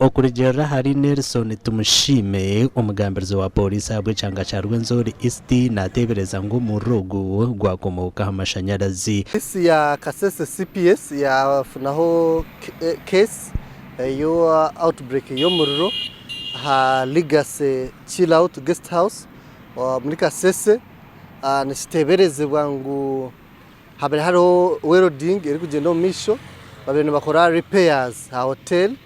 Okurejera hari Nelson Tumushime umugambirizo wa polisi abw'icanga ca Rwenzori East natebereza ngo murugo gwakomoka amashanyarazi. Isi ya Kasese CPS yafunaho case yo outbreak y'omuriro ha Legacy Chillout Guest House muri Kasese nisiteberezebwa ngo habere haro welding iri kugenda mu misho babene bakora repairs ha hotel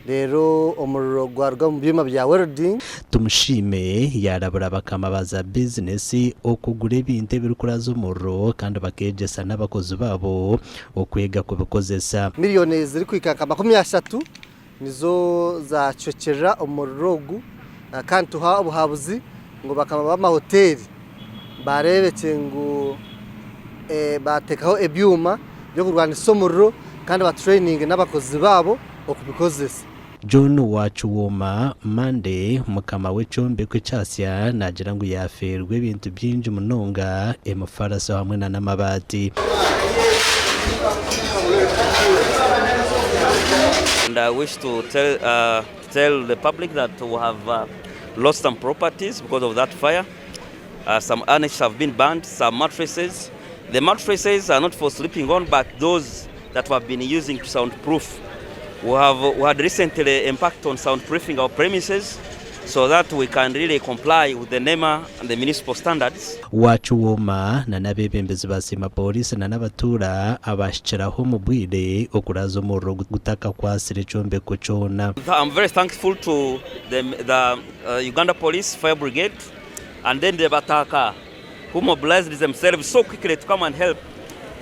rero omuriro gwarwa mu byuma bya welding. Tumushime yarabura bakamabaza business okugura ibintu birukuraza umuriro kandi bakegesa n'abakozi babo okwega kubikozesa. Miliyoni ziri kwikaka 30 nizo zacocera omuriro kandi tuha ubuhabuzi ngo bakama ba hoteli barebeke ngo batekaho ebyuma byo kurwana isomuriro kandi ba training n'abakozi babo okubikozesa. John Wachuwoma Monday mukama w'icombe kw'Icyasya nagira ngo yaferwe ibintu byinji munonga emufaraso hamwe na namabati. And I wish to tell the public that we have lost some properties because of that fire. Some harnesses have been burned, some mattresses. The mattresses are not for sleeping on, but those that we have been using to soundproof. We had recently impact on soundproofing our premises so that we can really comply with the NEMA and the municipal standards. Wachuwoma na nabebembezi basima polisi na nabatura abashikiraho mu bwire okuraza umuriro gutaka kwa Sirechombe kuchona. I'm very thankful to the Uganda Police Fire Brigade and then the Bataka who mobilized themselves so quickly to come and help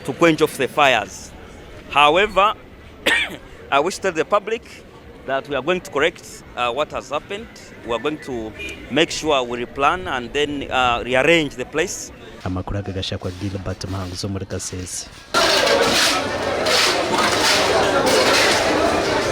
to quench off the fires. However, I wish to tell the public that we are going to correct what has happened. We are going to make sure we replan and then rearrange the place. Amakuru agashakwa Gilbert Mahangu zo muri Kasese.